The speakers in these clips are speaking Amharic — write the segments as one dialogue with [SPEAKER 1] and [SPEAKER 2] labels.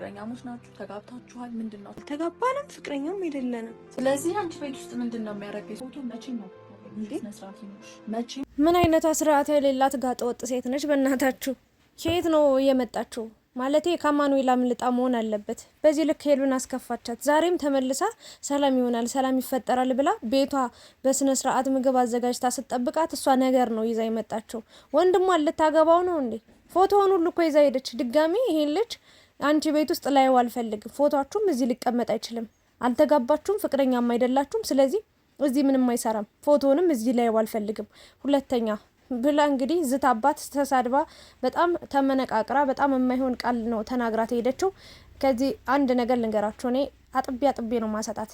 [SPEAKER 1] ፍቅረኛሞች ናችሁ? ተጋብታችኋል? ምንድነው?
[SPEAKER 2] ተጋባንም ፍቅረኛም አይደለንም።
[SPEAKER 1] ስለዚህ አንቺ ቤት ውስጥ ምንድነው የሚያደርገው? ፎቶ መቼ ነው
[SPEAKER 2] ምን አይነቷ ስርዓት የሌላት ጋጠ ወጥ ሴት ነች? በእናታችሁ ከየት ነው የመጣችው? ማለቴ ከማኑኤል አምልጣ መሆን አለበት። በዚህ ልክ ሄሉን አስከፋቻት። ዛሬም ተመልሳ ሰላም ይሆናል ሰላም ይፈጠራል ብላ ቤቷ በስነ ስርዓት ምግብ አዘጋጅታ ስትጠብቃት እሷ ነገር ነው ይዛ የመጣችው። ወንድሟ ልታገባው ነው እንዴ? ፎቶውን ሁሉ እኮ ይዛ ሄደች። ድጋሚ ይሄን ልጅ አንቺ ቤት ውስጥ ላይው አልፈልግም፣ ፎቶአችሁም እዚህ ሊቀመጥ አይችልም፣ አልተጋባችሁም፣ ፍቅረኛም አይደላችሁም፣ ስለዚህ እዚህ ምንም አይሰራም፣ ፎቶውንም እዚህ ላይው አልፈልግም ሁለተኛ ብላ እንግዲህ ዝታባት ተሳድባ በጣም ተመነቃቅራ በጣም የማይሆን ቃል ነው ተናግራት ሄደችው። ከዚህ አንድ ነገር ልንገራችሁ፣ እኔ አጥቤ ነው ማሰጣት።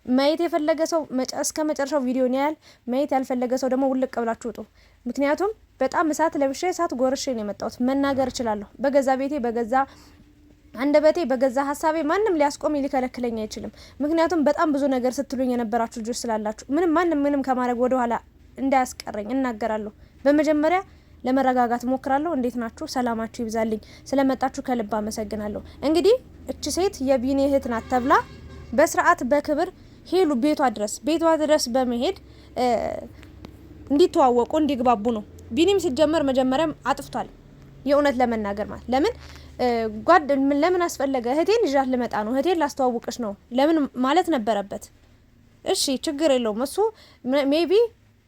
[SPEAKER 2] ማየት የፈለገ ሰው እስከ መጨረሻው ቪዲዮ ያያል። ማየት ያልፈለገ ሰው ደግሞ ውልቅ ብላችሁ ውጡ። ምክንያቱም በጣም እሳት ለብሼ እሳት ጎርሼ ነው የመጣሁት። መናገር እችላለሁ በገዛ ቤቴ በገዛ አንደበቴ በገዛ ሀሳቤ ማንም ሊያስቆም ሊከለክለኝ አይችልም። ምክንያቱም በጣም ብዙ ነገር ስትሉኝ የነበራችሁ ልጆች ስላላችሁ ምንም ከማድረግ ወደ ኋላ እንዳያስቀረኝ እናገራለሁ። በመጀመሪያ ለመረጋጋት ሞክራለሁ። እንዴት ናችሁ? ሰላማችሁ ይብዛልኝ። ስለመጣችሁ ከልብ አመሰግናለሁ። እንግዲህ እቺ ሴት የቢኒ እህት ናት ተብላ በስርዓት በክብር ሄሉ ቤቷ ድረስ በመሄድ እንዲተዋወቁ እንዲግባቡ ነው። ቢኒም ሲጀመር መጀመሪያም አጥፍቷል። የእውነት ለመናገር ማለት ለምን አስፈለገ? እህቴን ይዣት ልመጣ ነው፣ እህቴን ላስተዋውቅሽ ነው ለምን ማለት ነበረበት። እሺ ችግር የለውም። እሱ ሜቢ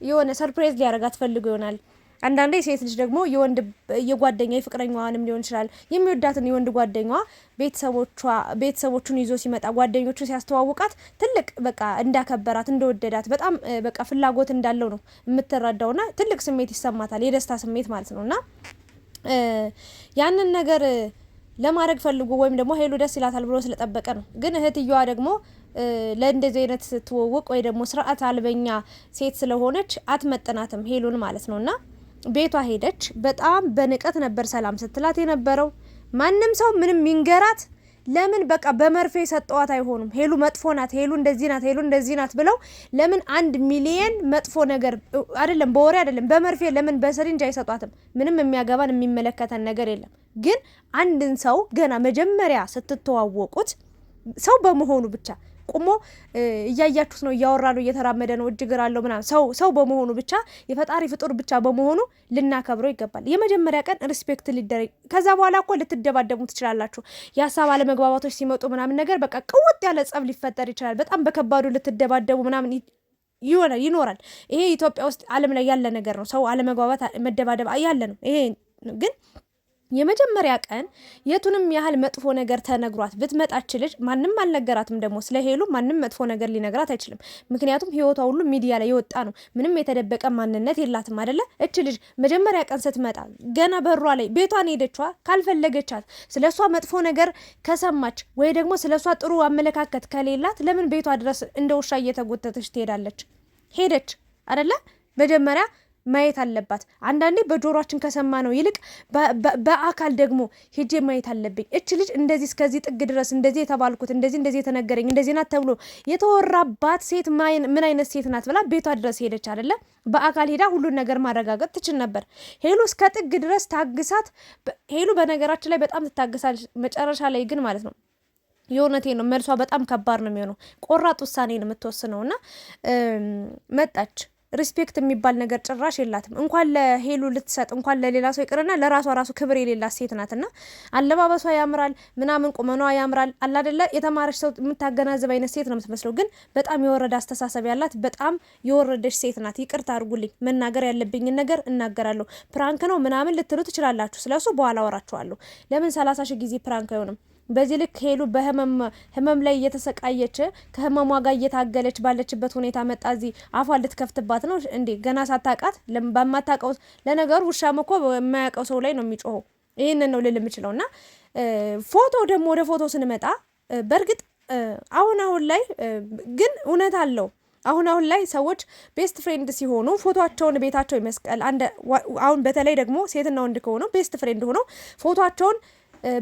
[SPEAKER 2] የሆነ ሰርፕራይዝ ሊያረጋት ፈልጎ ይሆናል። አንዳንዴ ሴት ልጅ ደግሞ የጓደኛ የፍቅረኛዋንም ሊሆን ይችላል የሚወዳትን የወንድ ጓደኛዋ ቤተሰቦቹን ይዞ ሲመጣ ጓደኞቹን ሲያስተዋውቃት ትልቅ በቃ እንዳከበራት እንደወደዳት በጣም በቃ ፍላጎት እንዳለው ነው የምትረዳውና ትልቅ ስሜት ይሰማታል፣ የደስታ ስሜት ማለት ነውና ያንን ነገር ለማድረግ ፈልጎ ወይም ደግሞ ሄሉ ደስ ይላታል ብሎ ስለጠበቀ ነው። ግን እህትየዋ ደግሞ ለእንደዚህ አይነት ትወውቅ ወይ ደግሞ ስርዓት አልበኛ ሴት ስለሆነች አትመጥናትም ሄሉን ማለት ነውና ቤቷ ሄደች። በጣም በንቀት ነበር ሰላም ስትላት የነበረው። ማንም ሰው ምንም ሚንገራት ለምን በቃ በመርፌ ሰጠዋት አይሆኑም። ሄሉ መጥፎ ናት፣ ሄሉ እንደዚህ ናት ብለው ለምን 1 ሚሊየን መጥፎ ነገር አይደለም በወሬ አይደለም በመርፌ ለምን በስሪንጅ አይሰጧትም? ምንም የሚያገባን የሚመለከተን ነገር የለም። ግን አንድን ሰው ገና መጀመሪያ ስትተዋወቁት ሰው በመሆኑ ብቻ ቁሞ እያያችሁት ነው፣ እያወራ ነው፣ እየተራመደ ነው፣ እጅግር አለው ምናምን ሰው በመሆኑ ብቻ የፈጣሪ ፍጡር ብቻ በመሆኑ ልናከብረው ይገባል። የመጀመሪያ ቀን ሪስፔክት ሊደረግ፣ ከዛ በኋላ እኮ ልትደባደቡ ትችላላችሁ። የሀሳብ አለመግባባቶች ሲመጡ ምናምን ነገር በቃ ቅውጥ ያለ ጸብ ሊፈጠር ይችላል። በጣም በከባዱ ልትደባደቡ ምናምን ይኖራል። ይሄ ኢትዮጵያ ውስጥ ዓለም ላይ ያለ ነገር ነው። ሰው አለመግባባት መደባደብ ያለ ነው። ይሄ ግን የመጀመሪያ ቀን የቱንም ያህል መጥፎ ነገር ተነግሯት ብትመጣች ልጅ ማንም አልነገራትም። ደግሞ ስለ ሄሉ ማንም መጥፎ ነገር ሊነግራት አይችልም። ምክንያቱም ህይወቷ ሁሉ ሚዲያ ላይ የወጣ ነው። ምንም የተደበቀ ማንነት የላትም አይደለ? እች ልጅ መጀመሪያ ቀን ስትመጣ ገና በሯ ላይ ቤቷን ሄደቿ ካልፈለገቻት ስለሷ መጥፎ ነገር ከሰማች ወይ ደግሞ ስለሷ ጥሩ አመለካከት ከሌላት ለምን ቤቷ ድረስ እንደ ውሻ እየተጎተተች ትሄዳለች? ሄደች አይደለ? መጀመሪያ ማየት አለባት። አንዳንዴ በጆሮአችን ከሰማ ነው ይልቅ በአካል ደግሞ ሄጄ ማየት አለብኝ። እች ልጅ እንደዚህ እስከዚህ ጥግ ድረስ እንደዚህ የተባልኩት እንደዚህ የተነገረኝ እንደዚህ ናት ተብሎ የተወራባት ሴት ምን አይነት ሴት ናት ብላ ቤቷ ድረስ ሄደች አይደለ? በአካል ሄዳ ሁሉን ነገር ማረጋገጥ ትችል ነበር። ሄሉ እስከ ጥግ ድረስ ታግሳት። ሄሉ በነገራችን ላይ በጣም ትታግሳለች። መጨረሻ ላይ ግን ማለት ነው የእውነቴ ነው መልሷ በጣም ከባድ ነው የሚሆነው። ቆራጥ ውሳኔ ነው የምትወስነውና መጣች። ሪስፔክት የሚባል ነገር ጭራሽ የላትም። እንኳን ለሄሉ ልትሰጥ እንኳን ለሌላ ሰው ይቅርና ለራሷ ራሱ ክብር የሌላት ሴት ናትና አለባበሷ ያምራል ምናምን ቁመኗ ያምራል አላደለ የተማረች ሰው የምታገናዝብ አይነት ሴት ነው የምትመስለው። ግን በጣም የወረደ አስተሳሰብ ያላት በጣም የወረደች ሴት ናት። ይቅርታ አድርጉልኝ፣ መናገር ያለብኝን ነገር እናገራለሁ። ፕራንክ ነው ምናምን ልትሉ ትችላላችሁ። ስለሱ በኋላ አወራችኋለሁ። ለምን 30 ሺህ ጊዜ ፕራንክ አይሆንም? በዚህ ልክ ሄሉ በህመም ላይ እየተሰቃየች ከህመሟ ጋር እየታገለች ባለችበት ሁኔታ መጣ እዚህ አፏ ልትከፍትባት ነው እንዴ? ገና ሳታውቃት በማታውቀው ለነገሩ ውሻም እኮ የማያውቀው ሰው ላይ ነው የሚጮኸው። ይህንን ነው ልል የምችለውና ፎቶ ደግሞ ወደ ፎቶ ስንመጣ በእርግጥ አሁን ላይ ግን እውነት አለው። አሁን ላይ ሰዎች ቤስት ፍሬንድ ሲሆኑ ፎቶአቸውን ቤታቸው ይመስቀል። አሁን በተለይ ደግሞ ሴትና ወንድ ከሆኑ ቤስት ፍሬንድ ሆኖ ፎቶአቸውን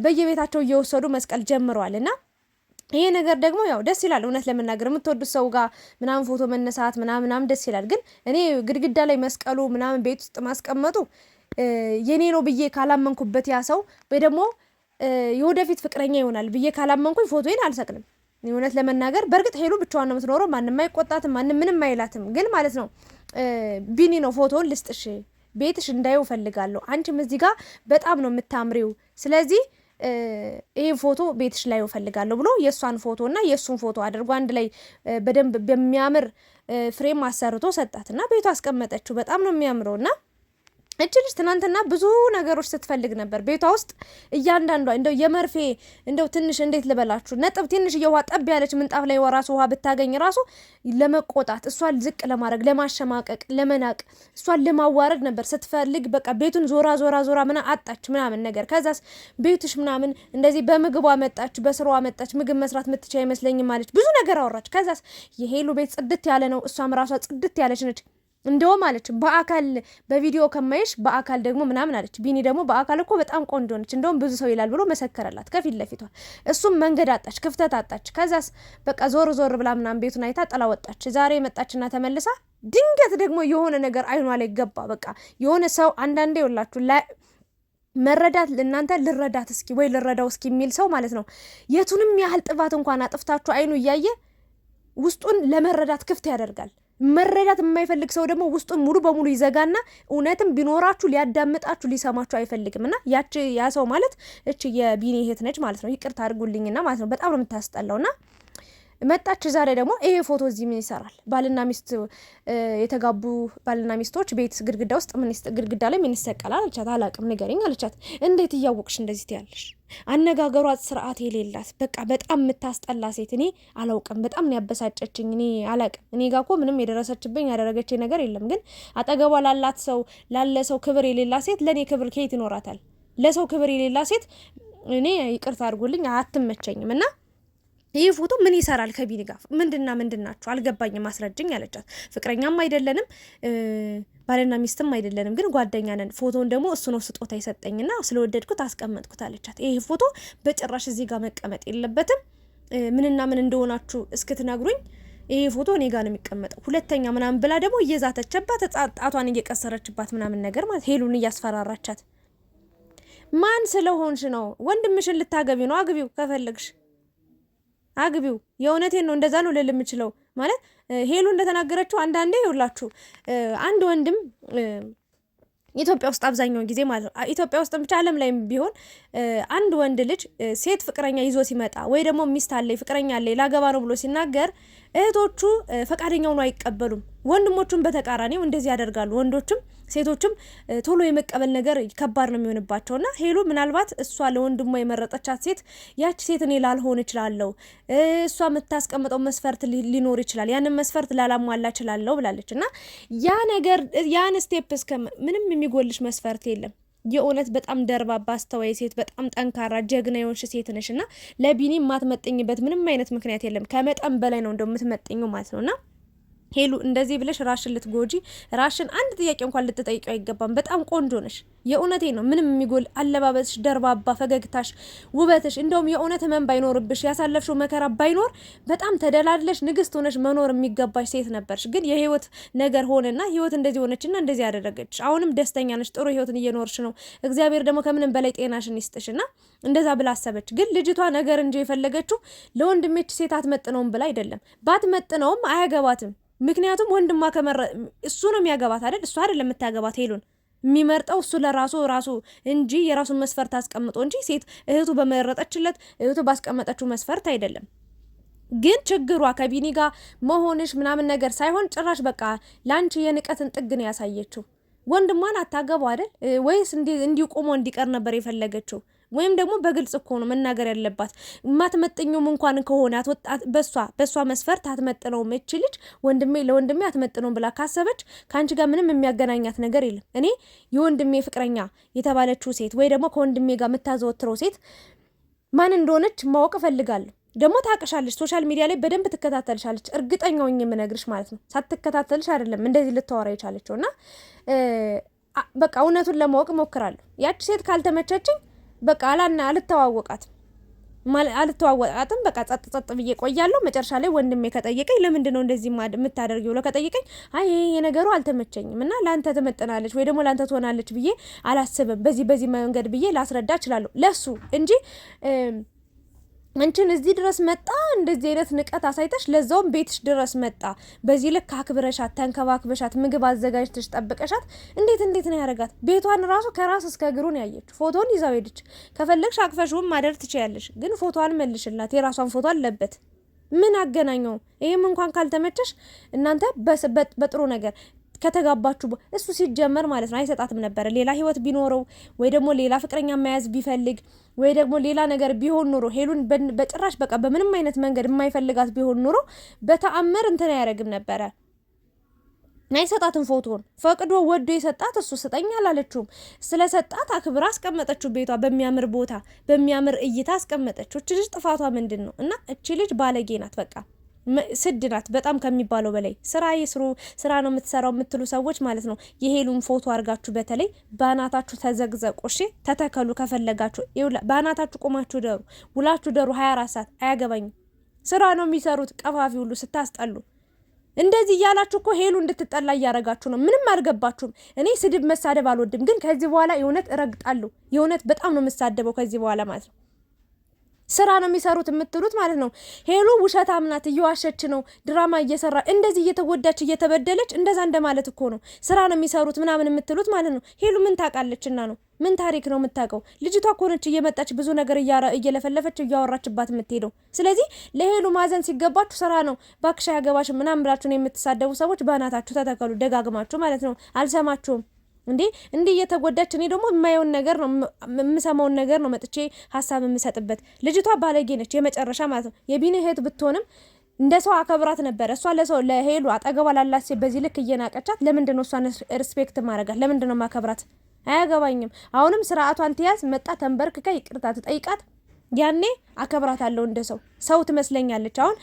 [SPEAKER 2] በየቤታቸው እየወሰዱ መስቀል ጀምረዋል። እና ይሄ ነገር ደግሞ ያው ደስ ይላል። እውነት ለመናገር የምትወዱት ሰው ጋር ምናምን ፎቶ መነሳት ምናምን ደስ ይላል። ግን እኔ ግድግዳ ላይ መስቀሉ ምናምን ቤት ውስጥ ማስቀመጡ የኔ ነው ብዬ ካላመንኩበት ያ ሰው ወይ ደግሞ የወደፊት ፍቅረኛ ይሆናል ብዬ ካላመንኩኝ ፎቶዬን አልሰቅልም። እውነት ለመናገር በእርግጥ ሄሉ ብቻዋን ነው የምትኖረው፣ ማንም አይቆጣትም፣ ማንም ምንም አይላትም። ግን ማለት ነው ቢኒ ነው ፎቶውን ልስጥሽ፣ ቤትሽ እንዳየው ፈልጋለሁ፣ አንቺም እዚህ ጋር በጣም ነው የምታምሪው፣ ስለዚህ ይሄ ፎቶ ቤትሽ ላይ ፈልጋለሁ ብሎ የእሷን ፎቶ እና የእሱን ፎቶ አድርጎ አንድ ላይ በደንብ በሚያምር ፍሬም አሰርቶ ሰጣትና ቤቷ አስቀመጠችው። በጣም ነው የሚያምረው እና እቺ ልጅ ትናንትና ብዙ ነገሮች ስትፈልግ ነበር ቤቷ ውስጥ እያንዳንዷ እንደው የመርፌ እንደው ትንሽ እንዴት ልበላችሁ ነጥብ ትንሽ የውሃ ጠብ ያለች ምንጣፍ ላይ ወራሱ ውሃ ብታገኝ ራሱ ለመቆጣት እሷን ዝቅ ለማድረግ ለማሸማቀቅ ለመናቅ እሷን ለማዋረድ ነበር ስትፈልግ። በቃ ቤቱን ዞራ ምና አጣች ምናምን ነገር። ከዛስ ቤቱሽ ምናምን እንደዚህ በምግቧ መጣች፣ በስራዋ መጣች፣ ምግብ መስራት ምትቻ አይመስለኝም ማለች፣ ብዙ ነገር አወራች። ከዛስ የሄሉ ቤት ጽድት ያለ ነው፣ እሷም ራሷ ጽድት ያለች ነች እንደውም አለች በአካል በቪዲዮ ከማይሽ በአካል ደግሞ ምናምን አለች። ቢኒ ደግሞ በአካል እኮ በጣም ቆንጆ ነች እንደውም ብዙ ሰው ይላል ብሎ መሰከረላት ከፊት ለፊቷ። እሱም መንገድ አጣች፣ ክፍተት አጣች። ከዛስ በቃ ዞር ብላ ምናምን ቤቱን አይታ ጥላ ወጣች። ዛሬ መጣችና ተመልሳ ድንገት ደግሞ የሆነ ነገር አይኗ ላይ ገባ። በቃ የሆነ ሰው አንዳንዴ ይውላችሁ መረዳት እናንተ ልረዳት እስኪ ወይ ልረዳው እስኪ የሚል ሰው ማለት ነው የቱንም ያህል ጥፋት እንኳን አጥፍታችሁ አይኑ እያየ ውስጡን ለመረዳት ክፍት ያደርጋል። መረዳት የማይፈልግ ሰው ደግሞ ውስጡን ሙሉ በሙሉ ይዘጋና እውነትም ቢኖራችሁ ሊያዳምጣችሁ ሊሰማችሁ አይፈልግምና ያ ሰው ማለት እቺ የቢኒ እህት ነች ማለት ነው። ይቅርታ አድርጉልኝና ማለት ነው በጣም ነው የምታስጠላውና መጣች። ዛሬ ደግሞ ይሄ ፎቶ እዚህ ምን ይሰራል? ባልና ሚስት የተጋቡ ባልና ሚስቶች ቤት ግድግዳ ውስጥ ግድግዳ ላይ ምን ይሰቀላል አለቻት። አላቅም ንገሪኝ አለቻት። እንዴት እያወቅሽ እንደዚህ ትያለሽ? አነጋገሯ ስርዓት የሌላት በቃ በጣም የምታስጠላ ሴት። እኔ አላውቅም፣ በጣም ነው ያበሳጨችኝ። እኔ አላቅም። እኔ ጋር እኮ ምንም የደረሰችብኝ ያደረገችኝ ነገር የለም። ግን አጠገቧ ላለ ሰው ክብር የሌላት ሴት ለእኔ ክብር ከየት ይኖራታል? ለሰው ክብር የሌላት ሴት እኔ ይቅርታ አድርጉልኝ አትመቸኝም። እና ይህ ፎቶ ምን ይሰራል ከቢኒ ጋር? ምንድናችሁ አልገባኝም፣ አስረጅኝ አለቻት። ፍቅረኛም አይደለንም ባልና ሚስትም አይደለንም፣ ግን ጓደኛ ነን። ፎቶውን ደግሞ እሱ ነው ስጦታ የሰጠኝና ስለወደድኩት አስቀመጥኩት አለቻት። ይህ ፎቶ በጭራሽ እዚህ ጋር መቀመጥ የለበትም። ምንና ምን እንደሆናችሁ እስክትነግሩኝ ይህ ፎቶ እኔ ጋር ነው የሚቀመጠው። ሁለተኛ ምናምን ብላ ደግሞ እየዛተችባት ጣቷን እየቀሰረችባት ምናምን ነገር ማለት ሄሉን እያስፈራራቻት። ማን ስለሆንሽ ነው? ወንድምሽን ልታገቢ ነው? አግቢው ከፈለግሽ አግቢው። የእውነቴን ነው፣ እንደዛ ነው ልል የምችለው። ማለት ሄሉ እንደተናገረችው አንዳንዴ ይውላችሁ አንድ ወንድም ኢትዮጵያ ውስጥ አብዛኛውን ጊዜ ማለት ነው ኢትዮጵያ ውስጥ ብቻ ዓለም ላይም ቢሆን አንድ ወንድ ልጅ ሴት ፍቅረኛ ይዞ ሲመጣ ወይ ደግሞ ሚስት አለኝ ፍቅረኛ አለኝ ላገባ ነው ብሎ ሲናገር እህቶቹ ፈቃደኛው ነው አይቀበሉም። ወንድሞቹም በተቃራኒው እንደዚህ ያደርጋሉ። ወንዶችም ሴቶችም ቶሎ የመቀበል ነገር ከባድ ነው የሚሆንባቸውና ሄሉ ምናልባት እሷ ለወንድሟ የመረጠቻት ሴት ያቺ ሴት እኔ ላልሆን እችላለሁ፣ እሷ የምታስቀምጠው መስፈርት ሊኖር ይችላል፣ ያንን መስፈርት ላላሟላ እችላለሁ ብላለች። እና ያ ነገር ያን ስቴፕ እስከ ምንም የሚጎልሽ መስፈርት የለም። የእውነት በጣም ደርባባ አስተዋይ ሴት፣ በጣም ጠንካራ ጀግና የሆንሽ ሴት ነሽ እና ለቢኒ የማትመጥኝበት ምንም አይነት ምክንያት የለም። ከመጠን በላይ ነው እንደምትመጥኙ ማለት ነውና ሄሉ እንደዚህ ብለሽ ራሽን ልትጎጂ ራሽን አንድ ጥያቄ እንኳን ልትጠይቂው አይገባም። በጣም ቆንጆ ነሽ። የእውነቴ ነው። ምንም የሚጎል አለባበስሽ፣ ደርባባ ፈገግታሽ፣ ውበትሽ እንደውም የእውነት ህመም ባይኖርብሽ ያሳለፍሽው መከራ ባይኖር በጣም ተደላድለሽ ንግስት ሆነሽ መኖር የሚገባሽ ሴት ነበርሽ። ግን የህይወት ነገር ሆነና ህይወት እንደዚህ ሆነችና እንደዚህ ያደረገች። አሁንም ደስተኛ ነሽ፣ ጥሩ ህይወትን እየኖርሽ ነው። እግዚአብሔር ደግሞ ከምንም በላይ ጤናሽን ይስጥሽና እንደዛ ብላ አሰበች። ግን ልጅቷ ነገር እንጂ የፈለገችው ለወንድሜች ሴት አትመጥነውም ብላ አይደለም። ባትመጥነውም አያገባትም። ምክንያቱም ወንድማ እሱ ነው የሚያገባት አይደል? እሱ አይደለም የምታገባት ሄሉን የሚመርጠው እሱ ለራሱ እንጂ የራሱን መስፈርት አስቀምጦ እንጂ ሴት እህቱ በመረጠችለት እህቱ ባስቀመጠችው መስፈርት አይደለም። ግን ችግሯ ከቢኒ ጋር መሆንሽ ምናምን ነገር ሳይሆን ጭራሽ በቃ ላንቺ የንቀትን ጥግ ነው ያሳየችው። ወንድሟን አታገባው አይደል? ወይስ እንዲሁ ቆሞ እንዲቀር ነበር የፈለገችው? ወይም ደግሞ በግልጽ እኮ ነው መናገር ያለባት። ማትመጥኙም እንኳን ከሆነ አትወጣት በሷ መስፈርት አትመጥነውም እቺ ልጅ ለወንድሜ አትመጥነውም ብላ ካሰበች ካንቺ ጋር ምንም የሚያገናኛት ነገር የለም። እኔ የወንድሜ ፍቅረኛ የተባለችው ሴት ወይ ደግሞ ከወንድሜ ጋር የምታዘወትረው ሴት ማን እንደሆነች ማወቅ እፈልጋለሁ። ደግሞ ታውቅሻለች፣ ሶሻል ሚዲያ ላይ በደንብ ትከታተልሻለች። እርግጠኛው የምነግርሽ ማለት ነው። ሳትከታተልሽ አይደለም እንደዚህ ልታወራ የቻለችውና በቃ እውነቱን ለማወቅ እሞክራለሁ። ያቺ ሴት ካልተመቸችኝ በቃ አልተዋወቃትም። አልተዋወጣትም። በቃ ጸጥ ብዬ ቆያለሁ። መጨረሻ ላይ ወንድሜ ከጠየቀኝ ለምንድን ነው እንደዚህ የምታደርጊው ብሎ ከጠየቀኝ አይ ይሄ ነገሩ አልተመቸኝም እና ላንተ ትመጥናለች ወይ ደግሞ ላንተ ትሆናለች ብዬ አላስብም፣ በዚህ መንገድ ብዬ ላስረዳ እችላለሁ ለሱ እንጂ አንቺን እዚህ ድረስ መጣ እንደዚህ አይነት ንቀት አሳይተሽ ለዛውም ቤትሽ ድረስ መጣ በዚህ ልክ አክብረሻት ተንከባክበሻት ምግብ አዘጋጅተሽ ጠብቀሻት እንዴት ነው ያረጋት? ቤቷን ራሱ ከራስ እስከ እግሩ ነው ያየችው። ፎቶን ይዛው ሄደች። ከፈለግሽ አቅፈሽውም ማደር ትችያለሽ፣ ግን ፎቶዋን መልሽላት። የራሷን ፎቶ አለበት። ምን አገናኘው? ይሄም እንኳን ካልተመቸሽ እናንተ በጥሩ ነገር ከተጋባችሁ እሱ ሲጀመር ማለት ነው አይሰጣትም ነበር። ሌላ ህይወት ቢኖረው ወይ ደግሞ ሌላ ፍቅረኛ መያዝ ቢፈልግ ወይ ደግሞ ሌላ ነገር ቢሆን ኑሮ ሄሉን በጭራሽ በቃ በምንም አይነት መንገድ የማይፈልጋት ቢሆን ኑሮ በተአምር እንትን ያደርግም ነበረ። አይሰጣትም። ፎቶን ፈቅዶ ወዶ የሰጣት እሱ ስጠኝ አላለችውም። ስለሰጣት አክብራ አስቀመጠችው። ቤቷ በሚያምር ቦታ በሚያምር እይታ አስቀመጠችው። እቺ ልጅ ጥፋቷ ምንድን ነው? እና እቺ ልጅ ባለጌ ናት። በቃ ስድ ናት በጣም ከሚባለው በላይ። ስራ ነው የምትሰራው የምትሉ ሰዎች ማለት ነው የሄሉን ፎቶ አድርጋችሁ በተለይ ባናታችሁ ተዘግዘቁ። እሺ ተተከሉ። ከፈለጋችሁ ባናታችሁ ቆማችሁ ደሩ፣ ውላችሁ ደሩ። 24 ሰዓት አያገባኝም። ስራ ነው የሚሰሩት። ቀፋፊ ሁሉ ስታስጠሉ እንደዚህ እያላችሁ እኮ ሄሉ እንድትጠላ እያረጋችሁ ነው። ምንም አልገባችሁም። እኔ ስድብ መሳደብ አልወድም፣ ግን ከዚህ በኋላ የእውነት እረግጣለሁ። የእውነት በጣም ነው የምሳደበው ከዚህ በኋላ ማለት ነው። ስራ ነው የሚሰሩት የምትሉት ማለት ነው። ሄሉ ውሸታም ናት፣ እየዋሸች ነው፣ ድራማ እየሰራ እንደዚህ እየተጎዳች እየተበደለች እንደዛ እንደማለት እኮ ነው። ስራ ነው የሚሰሩት ምናምን የምትሉት ማለት ነው። ሄሉ ምን ታውቃለችና ነው? ምን ታሪክ ነው የምታውቀው? ልጅቷ እኮ ነች እየመጣች ብዙ ነገር እየለፈለፈች እያወራችባት የምትሄደው። ስለዚህ ለሄሉ ማዘን ሲገባችሁ ስራ ነው ባክሻ ያገባሽ ምናምን ብላችሁ ነው የምትሳደቡ ሰዎች ባናታችሁ ተተከሉ፣ ደጋግማችሁ ማለት ነው። አልሰማችሁም እንዴ እየተጎዳች እኔ ደግሞ የማየውን ነገር ነው የምሰማውን ነገር ነው መጥቼ ሀሳብ የምሰጥበት። ልጅቷ ባለጌ ነች የመጨረሻ ማለት ነው። የቢኒ እህት ብትሆንም እንደ ሰው አከብራት ነበር። እሷ ለሄሉ አጠገቧ ላላት በዚህ ልክ እየናቀቻት ለምንድን ነው እሷን ሪስፔክት ማድረጋት? ለምንድን ነው ማከብራት? አያገባኝም። አሁንም ስርዓቷን ትያዝ። መጣ ተንበርክካ ይቅርታ ትጠይቃት። ያኔ አከብራታለሁ። እንደ ሰው ትመስለኛለች። አሁን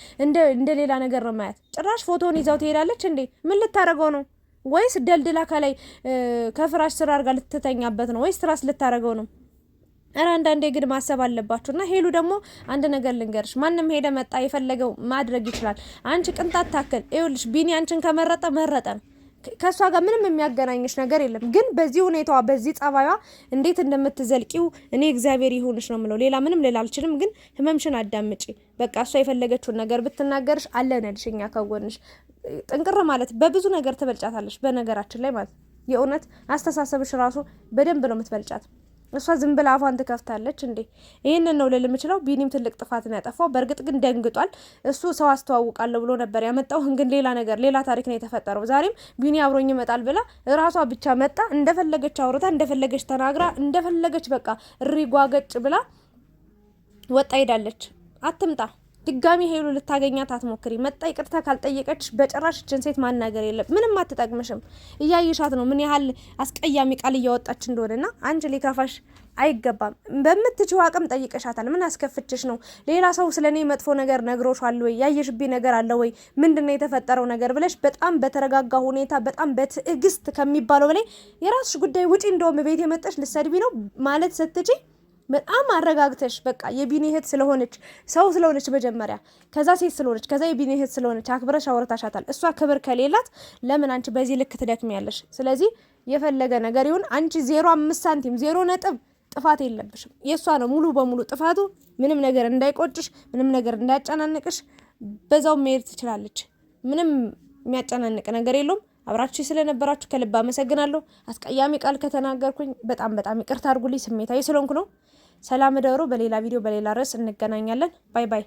[SPEAKER 2] እንደ ሌላ ነገር ነው ማያት። ጭራሽ ፎቶውን ይዛው ትሄዳለች እንዴ! ምን ልታረገው ነው? ወይስ ደልድላ ከላይ ከፍራሽ ስራ አድርጋ ልትተኛበት ነው? ወይስ ትራስ ልታረገው ነው? እረ አንዳንዴ ግን ማሰብ አለባችሁና ሄሉ ደግሞ አንድ ነገር ልንገርሽ፣ ማንም ሄደ መጣ የፈለገው ማድረግ ይችላል። አንቺ ቅንጣት ታክል ይኸውልሽ፣ ቢኒ አንቺን ከመረጠ ነው። ከሷ ጋር ምንም የሚያገናኝሽ ነገር የለም። ግን በዚህ ሁኔታዋ በዚህ ጸባይዋ እንዴት እንደምትዘልቂው እኔ እግዚአብሔር ይሁንሽ ነው የምለው። ሌላ ምንም ልል አልችልም። ግን ህመምሽን አዳምጪ። በቃ እሷ የፈለገችውን ነገር ብትናገርሽ አለንልሽ፣ እኛ ከጎንሽ። ጥንቅር ማለት በብዙ ነገር ትበልጫታለሽ። በነገራችን ላይ ማለት የእውነት አስተሳሰብሽ ራሱ በደንብ ነው የምትበልጫት። እሷ ዝም ብላ አፏን ትከፍታለች እንዴ? ይሄንን ነው ልል የምችለው። ቢኒም ትልቅ ጥፋት ነው ያጠፋው። በእርግጥ ግን ደንግጧል። እሱ ሰው አስተዋውቃለሁ ብሎ ነበር ያመጣው። ግን ሌላ ታሪክ ነው የተፈጠረው። ዛሬም ቢኒ አብሮኝ ይመጣል ብላ ራሷ ብቻ መጣ። እንደፈለገች አውርታ፣ እንደፈለገች ተናግራ፣ እንደፈለገች በቃ ሪጓገጭ ብላ ወጣ ሄዳለች። አትምጣ ድጋሚ ሄሉ ልታገኛት አትሞክሪ። መጣ ይቅርታ ካልጠየቀች በጭራሽ እችን ሴት ማናገር የለም። ምንም አትጠቅምሽም። እያየሻት ነው ምን ያህል አስቀያሚ ቃል እያወጣች እንደሆነና አንቺ ሊከፋሽ አይገባም። በምትችው አቅም ጠይቀሻታል። ምን አስከፍችሽ ነው? ሌላ ሰው ስለኔ መጥፎ ነገር ነግሮሻል ወይ? ያየሽብኝ ነገር አለ ወይ? ምንድነው የተፈጠረው ነገር ብለሽ በጣም በተረጋጋ ሁኔታ በጣም በትዕግስት ከሚባለው በላይ የራስሽ ጉዳይ ውጪ እንደውም ቤት የመጣሽ ልትሰድቢ ነው ማለት ስትጪ በጣም አረጋግተሽ በቃ የቢኒ እህት ስለሆነች ሰው ስለሆነች መጀመሪያ ከዛ ሴት ስለሆነች ከዛ የቢኒ እህት ስለሆነች አክብረሽ አውርታሻታል። እሷ ክብር ከሌላት ለምን አንቺ በዚህ ልክ ትደክሚያለሽ? ስለዚህ የፈለገ ነገር ይሁን አንቺ 0.5 ሳንቲም 0 ነጥብ ጥፋት የለብሽም። የእሷ ነው ሙሉ በሙሉ ጥፋቱ። ምንም ነገር እንዳይቆጭሽ፣ ምንም ነገር እንዳያጨናንቅሽ በዛው መሄድ ትችላለች። ምንም የሚያጨናንቅ ነገር የለውም። አብራችሁ ስለነበራችሁ ከልብ አመሰግናለሁ። አስቀያሚ ቃል ከተናገርኩኝ በጣም ይቅርታ አድርጉልኝ። ስሜታዊ ስለሆንኩ ነው። ሰላም ደሩ። በሌላ ቪዲዮ በሌላ ርዕስ እንገናኛለን። ባይ ባይ።